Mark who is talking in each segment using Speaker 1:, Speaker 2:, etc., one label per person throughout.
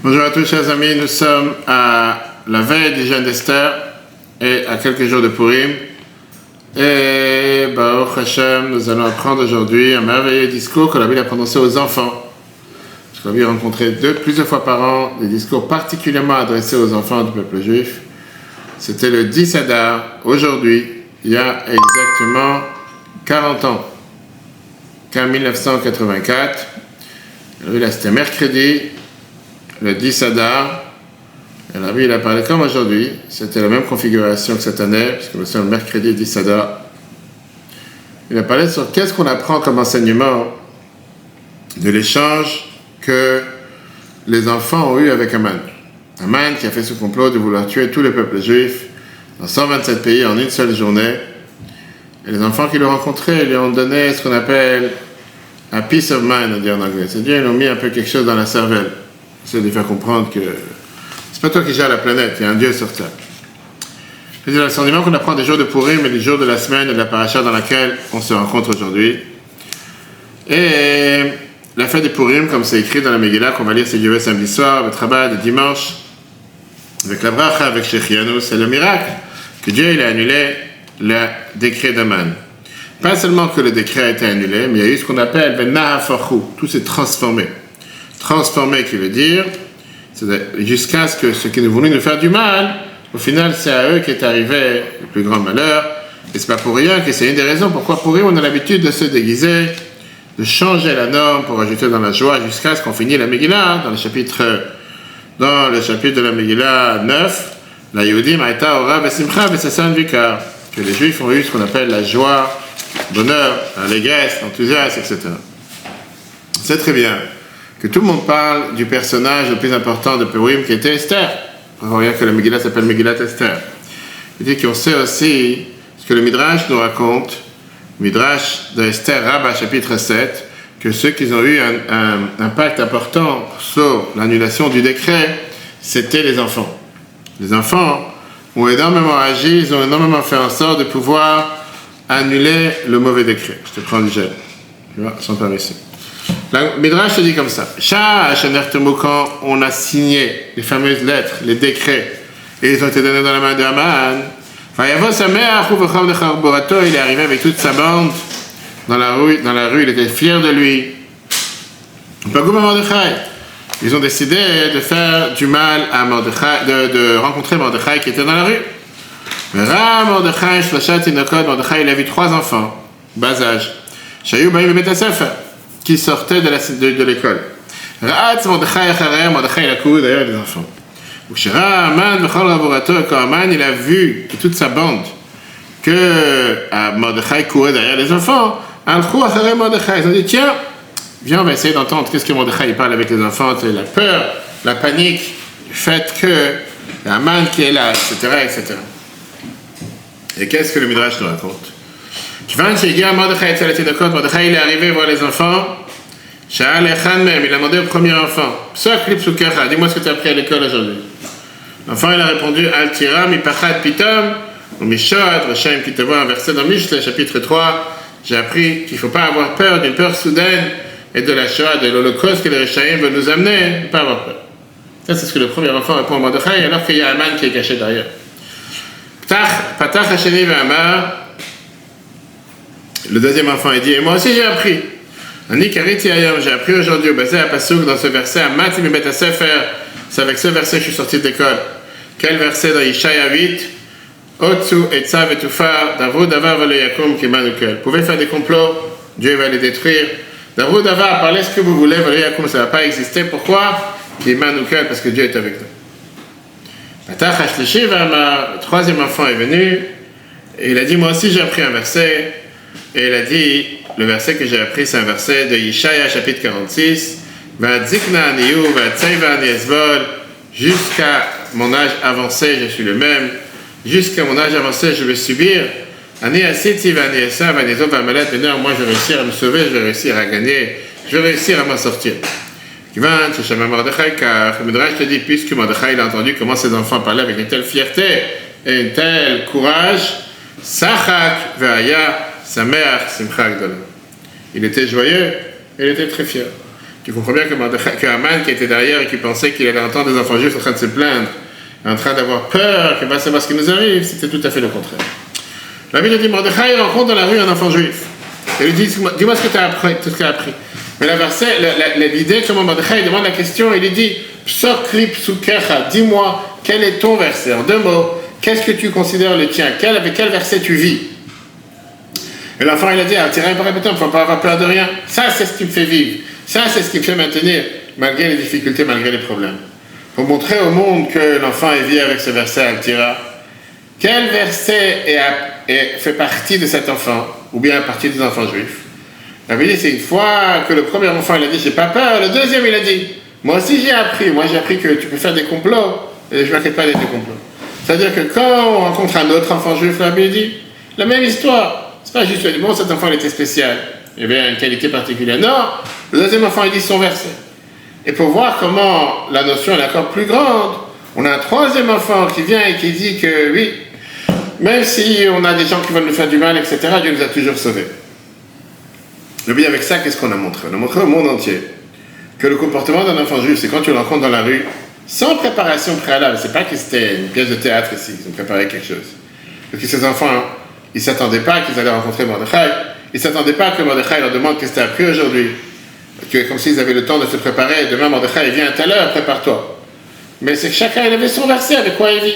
Speaker 1: Bonjour à tous chers amis, nous sommes à la veille du jeûne d'Esther et à quelques jours de Purim. Et Baruch Hashem, nous allons apprendre aujourd'hui un merveilleux discours que la Bible a prononcé aux enfants. Je l'ai rencontré plusieurs fois par an, des discours particulièrement adressés aux enfants du peuple juif. C'était le 10 Adar, aujourd'hui, il y a exactement 40 ans, qu'en 1984. Là, c'était mercredi, le 10 Adar. Et la Bible a parlé comme aujourd'hui. C'était la même configuration que cette année, puisque nous sommes le mercredi 10 Adar. Il a parlé sur qu'est-ce qu'on apprend comme enseignement de l'échange que les enfants ont eu avec Aman. Aman qui a fait ce complot de vouloir tuer tout le peuple juif dans 127 pays en une seule journée. Et les enfants qui l'ont rencontré lui ont donné ce qu'on appelle un peace of mind, on dit en anglais. C'est-à-dire ils ont mis un peu quelque chose dans la cervelle. C'est de faire comprendre que c'est pas toi qui gères la planète, il y a un Dieu sur terre. C'est l'enseignement qu'on apprend des jours de Purim et des jours de la semaine et de la paracha dans laquelle on se rencontre aujourd'hui. Et la fête de Purim, comme c'est écrit dans la Megillah, qu'on va lire ce Dieu samedi soir, le travail de dimanche, avec la bracha, avec Shechianu, c'est le miracle que Dieu il a annulé le décret d'Aman. Pas seulement que le décret a été annulé, mais il y a eu ce qu'on appelle le Nahafachu, tout s'est transformé. Transformé qui veut dire, jusqu'à ce que ceux qui nous voulaient nous faire du mal, au final c'est à eux qu'est arrivé le plus grand malheur. Et c'est pas pour rien que c'est une des raisons pourquoi pour eux on a l'habitude de se déguiser, de changer la norme pour ajouter dans la joie jusqu'à ce qu'on finisse la Megillah, dans le chapitre de la Megillah 9, la Yehudim Aïta Ora Vesimcha Vesasan Vikar, que les Juifs ont eu ce qu'on appelle la joie, bonheur, l'allégresse, l'enthousiasme, etc. C'est très bien que tout le monde parle du personnage le plus important de Purim qui était Esther. On voit que la Megillah s'appelle Megillat Esther. C'est-à-dire qu'on sait aussi ce que le Midrash nous raconte, Midrash de Esther Rabba chapitre 7, que ceux qui ont eu un impact important sur l'annulation du décret, c'était les enfants. Les enfants ont énormément agi, ils ont énormément fait en sorte de pouvoir annuler le mauvais décret. Je te prends du gel. Tu vois, sans permission. La Midrash te dit comme ça. Quand on a signé les fameuses lettres, les décrets, et ils ont été donnés dans la main de Haman, il est arrivé avec toute sa bande dans la rue, il était fier de lui. Ils ont décidé de faire du mal à Mordechai, de rencontrer Mordechai qui était dans la rue. Mordechai, il a vu 3 enfants, bas âge, qui sortaient de l'école. Mordechai il a couru derrière les enfants. Quand Haman il a vu de toute sa bande que Mordechai courait derrière les enfants, ils ont dit tiens, viens on va essayer d'entendre qu'est-ce que Mordechai parle avec les enfants, c'est la peur, la panique, le fait que Haman qui est là, etc. Et qu'est-ce que le Midrash nous raconte? Mordechai il est arrivé voir les enfants. Il a demandé au premier enfant, dis-moi ce que tu as appris à l'école aujourd'hui. L'enfant il a répondu Al-Tira, mi-pachat pitom, ou mi-shot, Rashaim qui te voit un verset dans Mishle, chapitre 3. J'ai appris qu'il ne faut pas avoir peur d'une peur soudaine et de la Shoah, de l'Holocauste que les Rashaim veulent nous amener, il ne faut pas avoir peur. Ça c'est ce que le premier enfant répond à Mordechai, alors qu'il y a Haman qui est caché derrière. Patach Hasheni ve'amar, le deuxième enfant il dit, et moi aussi j'ai appris. J'ai appris aujourd'hui au Bazé à Passouk dans ce verset, c'est avec ce verset que je suis sorti de l'école. Quel verset dans Yeshaya 8? Otsu etzav etufar, davru davar velo yakum kimanukel. Vous pouvez faire des complots, Dieu va les détruire. Davru davar, parlez ce que vous voulez, velo yakum, ça ne va pas exister. Pourquoi? Kimanukel, parce que Dieu est avec nous. Patach hashlishi ve'amar, le troisième enfant est venu, et il a dit, moi aussi j'ai appris un verset, et il a dit, le verset que j'ai appris, c'est un verset de Yeshaya, chapitre 46. Jusqu'à mon âge avancé, je suis le même. Jusqu'à mon âge avancé, je vais subir. Moi, je vais réussir à me sauver, je vais réussir à gagner, je vais réussir à m'en sortir. Le Midrash te dit, puisque Mordechai a entendu comment ses enfants parlaient avec une telle fierté et un tel courage, Sachak ve'aya sameach simcha gdola. Il était joyeux et il était très fier. Tu comprends bien que Haman qui était derrière et qui pensait qu'il allait entendre des enfants juifs en train de se plaindre, en train d'avoir peur, qu'il va savoir ce qui nous arrive, c'était tout à fait le contraire. La Bible dit, Mordechai rencontre dans la rue un enfant juif. Et lui dit, dis-moi ce que tu as appris. Mais l'idée, comment Mordechai demande la question, il lui dit, Psokli psukecha, dis-moi, quel est ton verset? En 2 mots, qu'est-ce que tu considères le tien? Avec quel verset tu vis? Et l'enfant, il a dit, il ne faut pas avoir peur de rien. Ça, c'est ce qui me fait vivre. Ça, c'est ce qui me fait maintenir, malgré les difficultés, malgré les problèmes. Pour montrer au monde que l'enfant est vie avec ce verset Al-Tira. Quel verset fait partie de cet enfant, ou bien partie des enfants juifs? La Bible dit, c'est une fois que le premier enfant, il a dit, j'ai pas peur. Le deuxième, il a dit, moi aussi j'ai appris. Moi, j'ai appris que tu peux faire des complots, et je ne m'inquiète pas des complots. C'est-à-dire que quand on rencontre un autre enfant juif, la Bible dit, la même histoire. C'est pas juste, bon, cet enfant, il était spécial. Il avait une qualité particulière. Non, le deuxième enfant, il dit son verset. Et pour voir comment la notion est encore plus grande, on a un troisième enfant qui vient et qui dit que oui, même si on a des gens qui veulent nous faire du mal, etc., Dieu nous a toujours sauvés. Et bien avec ça, qu'est-ce qu'on a montré? On a montré au monde entier que le comportement d'un enfant juif, c'est quand tu le rencontres dans la rue, sans préparation préalable. C'est pas que c'était une pièce de théâtre ici, ils ont préparé quelque chose. Parce que ces enfants, ils ne s'attendaient pas qu'ils allaient rencontrer Mordechai. Ils ne s'attendaient pas que Mordechai leur demande qu'est-ce que tu as appris aujourd'hui. Comme s'ils avaient le temps de se préparer. Demain, Mordechai vient à telle heure, prépare-toi. Mais c'est que chacun il avait son verset avec quoi il vit.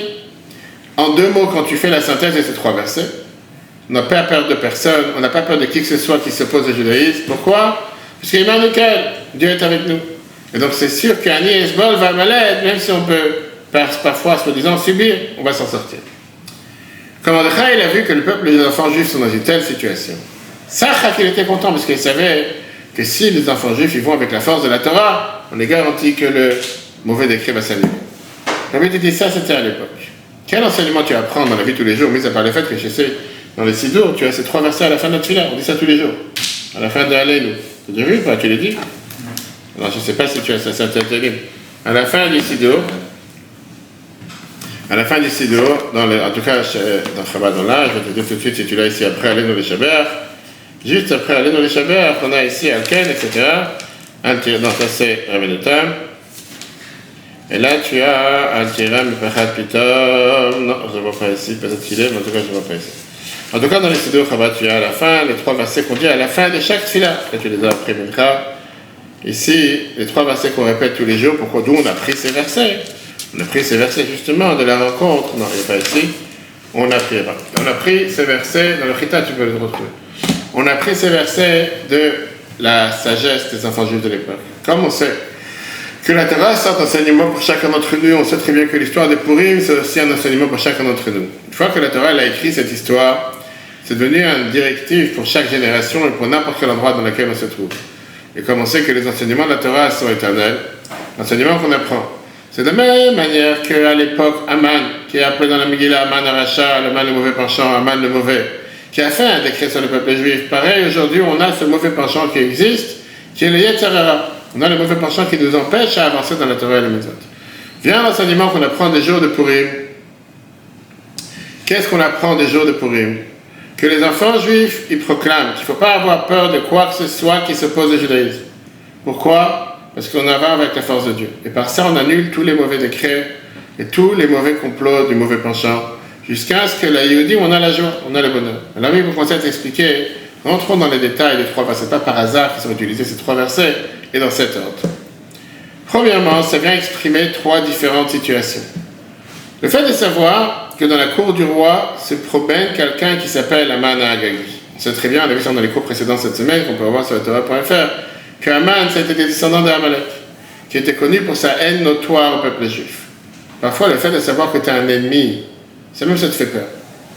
Speaker 1: En 2 mots, quand tu fais la synthèse de ces 3 versets, on n'a pas peur de personne, on n'a pas peur de qui que ce soit qui s'oppose au judaïsme. Pourquoi? Parce qu'Emmanuel, Dieu est avec nous. Et donc c'est sûr qu'Ani Esbol va malade, même si on peut parfois, soi-disant, subir, on va s'en sortir. Quand Mordechai il a vu que le peuple des enfants juifs sont dans une telle situation, Sachak il était content parce qu'il savait que si les enfants juifs ils vont avec la force de la Torah, on est garanti que le mauvais décret va s'annuler. J'avais dit ça, c'était à l'époque. Quel enseignement tu apprends dans la vie tous les jours, mis à part le fait que je sais, dans les Sidour, tu as ces 3 versets à la fin de notre filet, on dit ça tous les jours. À la fin de Allélu. Tu as déjà vu ou pas? Tu l'as dit? Alors je ne sais pas si tu as ça, c'est terrible. À la fin du Sidour, en tout cas dans Chabad dans là, je vais te dire tout de suite si tu l'as ici après Allélu les Shabbat. Juste après Allélu les Shabbat, on a ici Alken, etc. Non, ça c'est Rabbeinu-Tam. Et là, tu as Al-Tira, Mipachat, Pitom. Non, je ne vois pas ici, peut-être qu'il est, mais en tout cas, je ne vois pas ici. En tout cas, dans les Siddur Chabad, tu as à la fin les 3 versets qu'on dit à la fin de chaque tefila. Là, tu les as après Mincha. Ici, les 3 versets qu'on répète tous les jours. Pourquoi? D'où on a pris ces versets? On a pris ces versets justement de la rencontre. Non, il n'y a pas ici. On a pris ces versets, dans le Chita, tu peux les retrouver. On a pris ces versets de la sagesse des enfants juifs de l'époque. Comme on sait que la Torah sort d'enseignement pour chacun d'entre nous, on sait très bien que l'histoire des Purim, c'est aussi un enseignement pour chacun d'entre nous. Une fois que la Torah a écrit cette histoire, c'est devenu une directive pour chaque génération et pour n'importe quel endroit dans lequel on se trouve. Et comme on sait que les enseignements de la Torah sont éternels, l'enseignement qu'on apprend, c'est de la même manière qu'à l'époque, Aman, qui est appelé dans la Megillah Aman Aracha, Aman le mauvais penchant, Aman le mauvais, qui a fait un décret sur le peuple juif. Pareil, aujourd'hui, on a ce mauvais penchant qui existe, qui est le Yetzer Hara. On a le mauvais penchant qui nous empêche à avancer dans la Torah et les Mitzvot. Vient l'enseignement qu'on apprend des jours de Purim. Qu'est-ce qu'on apprend des jours de Purim? Que les enfants juifs, ils proclament qu'il ne faut pas avoir peur de quoi que ce soit qui s'oppose au judaïsme. Pourquoi? Parce qu'on va avec la force de Dieu. Et par ça, on annule tous les mauvais décrets et tous les mauvais complots du mauvais penchant, jusqu'à ce que la Yehudi, on a la joie, on a le bonheur. Alors oui, pour commencer à t'expliquer, rentrons dans les détails des 3 versets. C'est pas par hasard qu'ils ont utilisé ces 3 versets, et dans cet ordre. Premièrement, ça vient exprimer 3 différentes situations. Le fait de savoir que dans la cour du roi se promène quelqu'un qui s'appelle Aman Agagi. On sait très bien, on a vu ça dans les cours précédents cette semaine, qu'on peut voir sur la Torah.fr, que Aman, c'était des descendants d'Amalek, qui était connu pour sa haine notoire au peuple juif. Parfois, le fait de savoir que tu as un ennemi, ça même ça te fait peur.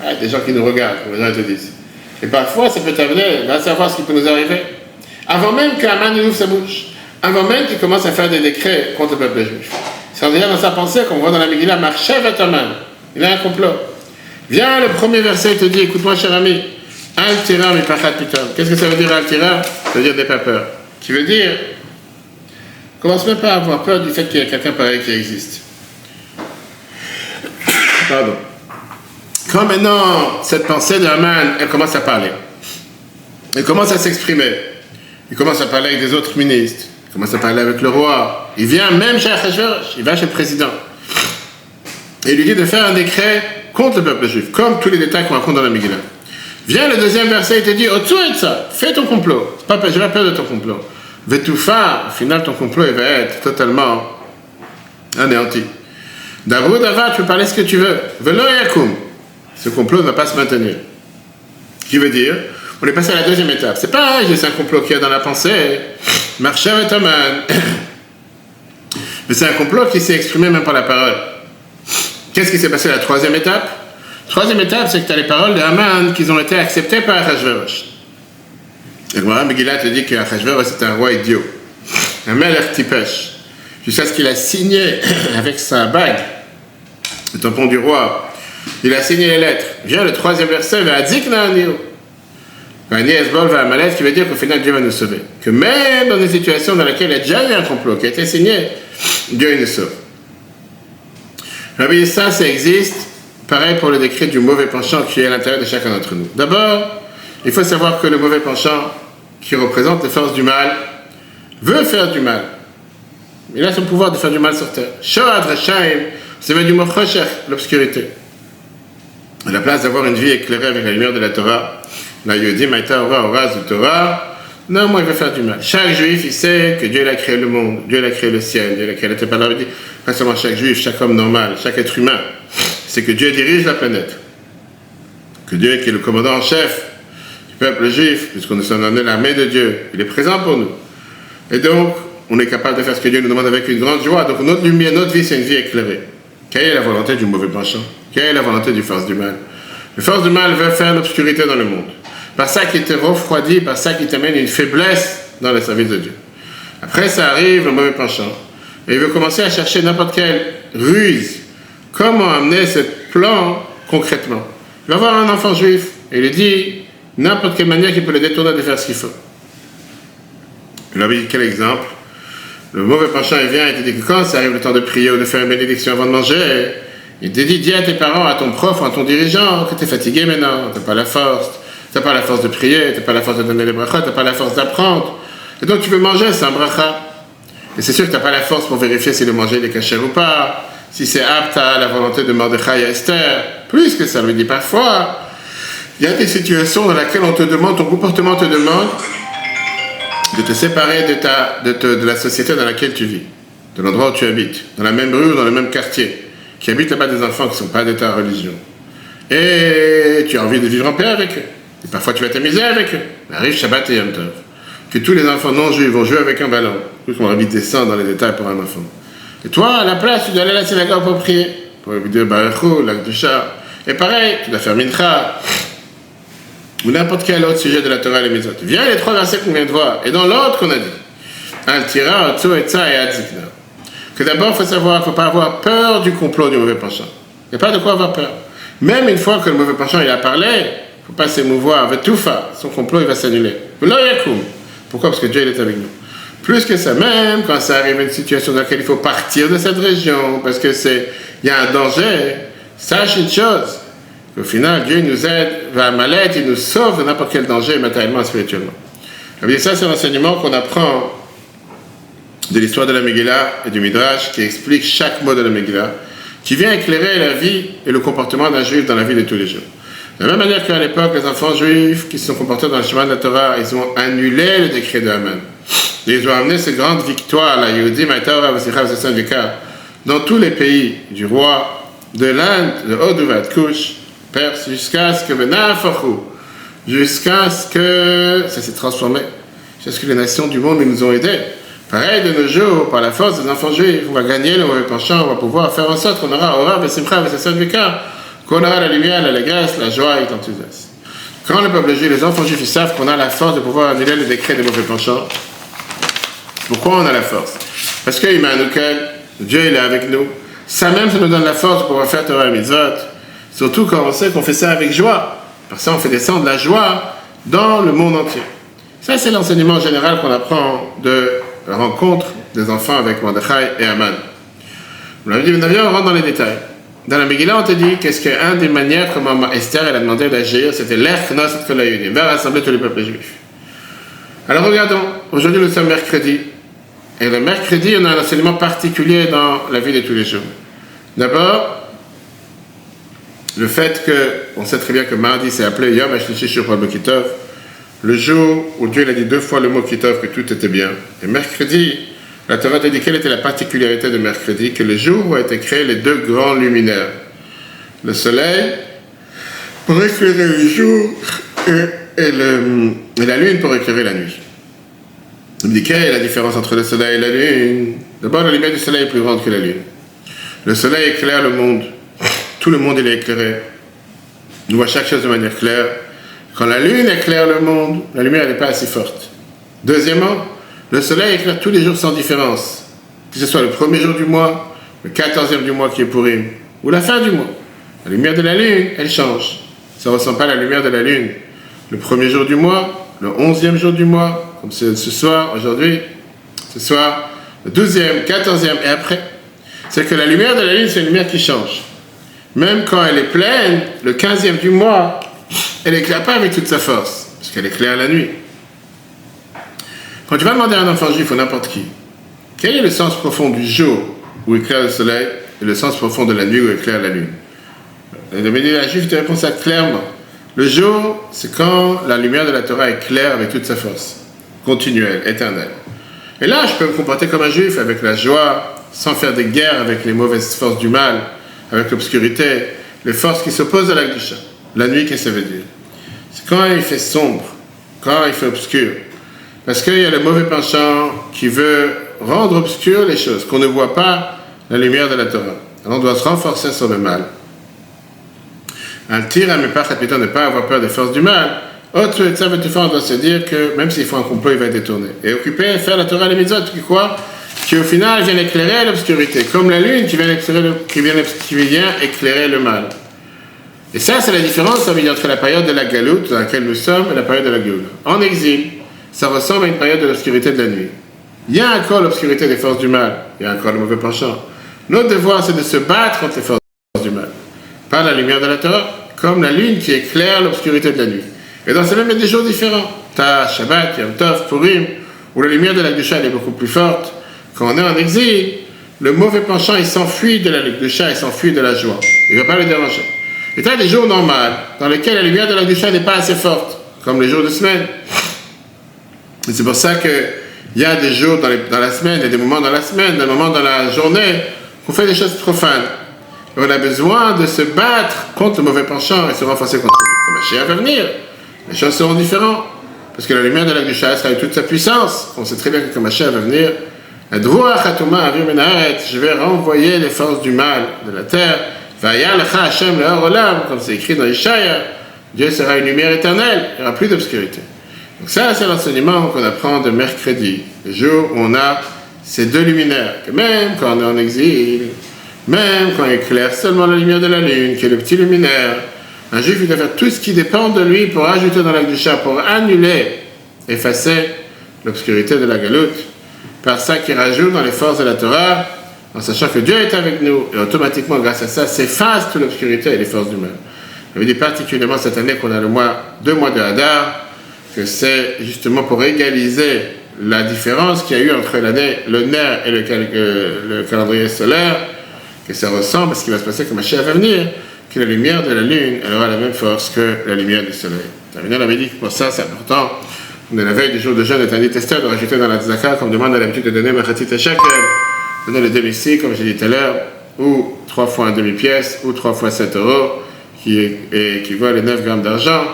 Speaker 1: Ah, des gens qui nous regardent, comme les gens te disent. Et parfois, ça peut t'amener, va savoir ce qui peut nous arriver. Avant même qu'Aman ouvre sa bouche, avant même qu'il commence à faire des décrets contre le peuple juif. C'est déjà dans sa pensée qu'on voit dans la Megillah, Marchev et Aman. Il a un complot. Viens, le premier verset te dit, écoute-moi, cher ami, Al-Tira Mipachat Pitom. Qu'est-ce que ça veut dire Al-Tira? Ça veut dire n'aie pas peur. Qui veut dire, commence même pas à avoir peur du fait qu'il y a quelqu'un pareil qui existe. Pardon. Quand maintenant, cette pensée de Haman, elle commence à parler. Elle commence à s'exprimer. Il commence à parler avec des autres ministres, Il commence à parler avec le roi. Il vient même chez Achashverosh, il va chez le président. Et il lui dit de faire un décret contre le peuple juif, comme tous les détails qu'on raconte dans la Megillah. Vient le deuxième verset, il te dit, Otsu et ça, fais ton complot. J'ai pas peur de ton complot. Vetoufa, au final, ton complot, il va être totalement anéanti. D'abord, d'avant, tu peux parler ce que tu veux. Velo yakum. Ce complot ne va pas se maintenir. Ce qui veut dire, on est passé à la deuxième étape. C'est pas juste un complot qu'il y a dans la pensée. Marcher et Aman. Mais c'est un complot qui s'est exprimé même par la parole. Qu'est-ce qui s'est passé à la troisième étape? Troisième étape, c'est que tu as les paroles de Haman qui ont été acceptées par Achashverosh. Et le Megillah te dit qu'Achashverosh c'est un roi idiot. Un melech tipesh. Jusqu'à ce qu'il a signé avec sa bague, le tampon du roi, il a signé les lettres. Vient le troisième verset, Ve'adzikna aniu. Ani esbol ve'amalet, qui veut dire qu'au final Dieu va nous sauver. Que même dans des situations dans lesquelles il y a déjà eu un complot qui a été signé, Dieu nous sauve. Rabbi, ça existe, pareil pour le décret du mauvais penchant qui est à l'intérieur de chacun d'entre nous. D'abord, il faut savoir que le mauvais penchant, qui représente les forces du mal, veut faire du mal. Il a son pouvoir de faire du mal sur terre. Shoad Rashaim, c'est du mot Choshech, l'obscurité. À la place d'avoir une vie éclairée avec la lumière de la Torah, la Yodi Maïta Ora Oraz du Torah, non, moi il veut faire du mal. Chaque juif, il sait que Dieu a créé le monde, Dieu a créé le ciel, Dieu a créé la terre. Pas seulement chaque juif, chaque homme normal, chaque être humain. C'est que Dieu dirige la planète. Que Dieu, qui est le commandant en chef du peuple juif, puisqu'on nous sommes amenés l'armée de Dieu, il est présent pour nous. Et donc, on est capable de faire ce que Dieu nous demande avec une grande joie. Donc notre lumière, notre vie, c'est une vie éclairée. Quelle est la volonté du mauvais penchant? Quelle est la volonté du force du mal? Le force du mal veut faire l'obscurité dans le monde. Par ça qui te refroidit, par ça qui t'amène une faiblesse dans le service de Dieu. Après, ça arrive, le mauvais penchant. Et il veut commencer à chercher n'importe quelle ruse. Comment amener ce plan concrètement? Il va voir un enfant juif et il lui dit n'importe quelle manière qu'il peut le détourner de faire ce qu'il faut. Il lui dit quel exemple? Le mauvais penchant, il vient et te dit que quand ça arrive le temps de prier ou de faire une bénédiction avant de manger, il te dit, dis à tes parents, à ton prof, à ton dirigeant, que tu es fatigué maintenant, tu n'as pas la force. Tu n'as pas la force de prier, tu n'as pas la force de donner les brachas, tu n'as pas la force d'apprendre. Et donc tu veux manger, c'est un bracha. Et c'est sûr que tu n'as pas la force pour vérifier si le manger est caché ou pas, si c'est apte à la volonté de Mordechai et Esther. Plus que ça, lui dit parfois, il y a des situations dans lesquelles on te demande, ton comportement te demande de te séparer de la société dans laquelle tu vis, de l'endroit où tu habites, dans la même rue ou dans le même quartier, qui habitent là-bas des enfants qui ne sont pas d'état religion. Et tu as envie de vivre en paix avec eux. Et parfois tu vas t'amuser avec eux. Arrive Shabbat et Yom Tov. Que tous les enfants non juifs vont jouer avec un ballon. Plus qu'on habite sans dans les détails pour un enfant. Et toi, à la place, tu dois aller à la synagogue pour prier. Pour dire Baruch l'Akdusha. Et pareil, tu dois faire Mincha. Ou n'importe quel autre sujet de la Torah et les Mitzvot. Viens les trois versets qu'on vient de voir. Et dans l'ordre qu'on a dit. Al-Tira, Otsu, Etza et Adzikna. Que d'abord, il faut savoir, il ne faut pas avoir peur du complot du mauvais penchant. Il n'y a pas de quoi avoir peur. Même une fois que le mauvais penchant il a parlé, il ne faut pas s'émouvoir avec tout fa. Son complot, il va s'annuler. Pourquoi? Parce que Dieu il est avec nous. Plus que ça, même quand ça arrive à une situation dans laquelle il faut partir de cette région, parce que il y a un danger, sache une chose, qu'au final, Dieu nous aide, va mal-être, il nous sauve de n'importe quel danger, matériellement et spirituellement. Et ça, c'est l'enseignement qu'on apprend de l'histoire de la Megillah et du Midrash, qui explique chaque mot de la Megillah, qui vient éclairer la vie et le comportement d'un juif dans la vie de tous les jours. De la même manière qu'à l'époque, les enfants juifs qui se sont comportés dans le chemin de la Torah, ils ont annulé le décret de Haman. Et ils ont amené cette grande victoire, la Yehudi, Maïtaora, Vasicha, Vasessan, Vika, dans tous les pays du roi, de l'Inde, de Hoduvat, Kush, Perse, jusqu'à ce que jusqu'à ce que ça s'est transformé, jusqu'à ce que les nations du monde nous ont aidés. Pareil, de nos jours, par la force des enfants juifs, on va gagner le mauvais penchant, on va pouvoir faire en sorte qu'on aura Ora, Vesimcha, Vasessan, Vika, qu'on aura la lumière, l'allégresse, la joie et l'enthousiasme. Quand le peuple juif, les enfants juifs, ils savent qu'on a la force de pouvoir annuler le décret des mauvais penchants. Pourquoi on a la force? Parce qu'il m'a Immanuel, Dieu il est avec nous. Ça même, ça nous donne la force de pouvoir faire Torah et Mitzvot. Surtout quand on sait qu'on fait ça avec joie. Par ça, on fait descendre la joie dans le monde entier. Ça, c'est l'enseignement général qu'on apprend de la rencontre des enfants avec Mordechai et Haman. On l'avait dit, mais on rentre dans les détails. Dans la Megillah, on te dit qu'est-ce qu'une des manières comment Esther elle a demandé d'agir, c'était l'Echnos et Kolayudim, va rassembler tous les peuples juifs. Alors regardons, aujourd'hui nous sommes mercredi, Et le mercredi, on a un enseignement particulier dans la vie de tous les jours. D'abord, le fait qu'on sait très bien que mardi, c'est appelé Yom HaShlishi Shur Kitov, le jour où Dieu a dit 2 fois le mot Kitov, que tout était bien. Et mercredi, la Torah a dit quelle était la particularité de mercredi, que le jour où ont été créés les 2 grands luminaires, le soleil pour éclairer le jour et la lune pour éclairer la nuit. On dit quelle est la différence entre le soleil et la lune? D'abord, la lumière du soleil est plus grande que la lune. Le soleil éclaire le monde. Tout le monde il est éclairé. On voit chaque chose de manière claire. Quand la lune éclaire le monde, la lumière n'est pas assez forte. Deuxièmement, le soleil éclaire tous les jours sans différence. Que ce soit le premier jour du mois, le 14e du mois qui est Purim, ou la fin du mois. La lumière de la lune, elle change. Ça ne ressemble pas à la lumière de la lune. Le premier jour du mois, le 11e jour du mois, comme c'est ce soir, aujourd'hui, ce soir, le 12e, 14e et après. C'est que la lumière de la lune, c'est une lumière qui change. Même quand elle est pleine, le 15e du mois, elle n'éclaire pas avec toute sa force, parce qu'elle éclaire la nuit. Quand tu vas demander à un enfant juif ou n'importe qui, quel est le sens profond du jour où éclaire le soleil et le sens profond de la nuit où éclaire la lune? Le médias juif te répond ça clairement. Le jour, c'est quand la lumière de la Torah est claire avec toute sa force, continuelle, éternelle. Et là, je peux me comporter comme un juif avec la joie, sans faire des guerres avec les mauvaises forces du mal, avec l'obscurité, les forces qui s'opposent à la Kedusha. La nuit, qu'est-ce que ça veut dire? C'est quand il fait sombre, quand il fait obscur. Parce qu'il y a le mauvais penchant qui veut rendre obscur les choses, qu'on ne voit pas la lumière de la Torah. Alors on doit se renforcer sur le mal. Un tir à mes parts, ne pas avoir peur des forces du mal. Autre ça veut on doit se dire que même s'il faut un complot, il va être détourné. Et occuper, faire la Torah et les mitzvot, qui au final vient éclairer l'obscurité, comme la lune qui vient éclairer le mal. Et ça, c'est la différence entre la période de la Galoute, dans laquelle nous sommes, et la période de la Géoula. En exil, ça ressemble à une période de l'obscurité de la nuit. Il y a encore l'obscurité des forces du mal, il y a encore le mauvais penchant. Notre devoir, c'est de se battre contre les forces du mal, par la lumière de la Torah, comme la lune qui éclaire l'obscurité de la nuit. Et dans ce même, il y a des jours différents. T'as Shabbat, Yom Tov, Purim, où la lumière de la Kedusha est beaucoup plus forte. Quand on est en exil, le mauvais penchant, il s'enfuit de la Kedusha, il s'enfuit de la joie. Il ne va pas le déranger. Et tu as des jours normaux, dans lesquels la lumière de la Kedusha n'est pas assez forte, comme les jours de semaine. Et c'est pour ça qu'il y a des jours dans la semaine, il y a des moments dans la semaine, des moments dans la journée, qu'on fait des choses profanes. Et on a besoin de se battre contre le mauvais penchant et se renforcer contre lui. Quand Mashiach va venir, les choses seront différentes. Parce que la lumière de la Kedusha sera avec toute sa puissance. On sait très bien que quand Mashiach va venir, je vais renvoyer les forces du mal de la terre. Comme c'est écrit dans Ishaïa, Dieu sera une lumière éternelle, il n'y aura plus d'obscurité. Donc ça, c'est l'enseignement qu'on apprend de mercredi, le jour où on a ces 2 luminaires, que même quand on est en exil, même quand il éclaire seulement la lumière de la lune, qui est le petit luminaire, un juif il doit faire tout ce qui dépend de lui pour ajouter dans la Kedusha, pour annuler, effacer l'obscurité de la galoute, par ça qu'il rajoute dans les forces de la Torah, en sachant que Dieu est avec nous, et automatiquement, grâce à ça, s'efface toute l'obscurité et les forces du mal. Je veux dire particulièrement cette année qu'on a 2 mois de Hadar, que c'est justement pour égaliser la différence qu'il y a eu entre l'année lunaire et le calendrier solaire, que ça ressemble à ce qui va se passer quand Mashiach va venir, que la lumière de la lune, elle aura la même force que la lumière du soleil. Terminé, on avait dit que pour ça, c'est important. On est la veille du jour de jeûne, est un testeur de rajouter dans la tzaka, comme demande à l'habitude de donner Machatit et Shekel, donner le demi-si, comme j'ai dit tout à l'heure, ou 3 fois un demi-pièce, ou 3 fois 7 euros, qui équivaut les 9 grammes d'argent.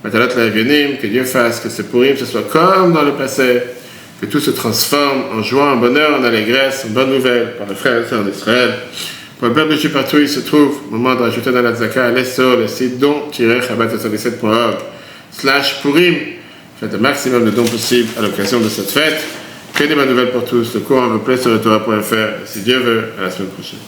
Speaker 1: Matalat la que Dieu fasse que ce Purim, ce soit comme dans le passé, que tout se transforme en joie, en bonheur, en allégresse, en bonne nouvelle, par les frères et sœurs d'Israël. Pour le peuple de Dieu partout, il se trouve, au moment de rajouter dans la tzaka, allez sur le site don-chabat77.org/Purim. Faites le maximum de dons possibles à l'occasion de cette fête. Que des bonnes nouvelles pour tous. Le cours en replay sur le Torah.fr. Si Dieu veut, à la semaine prochaine.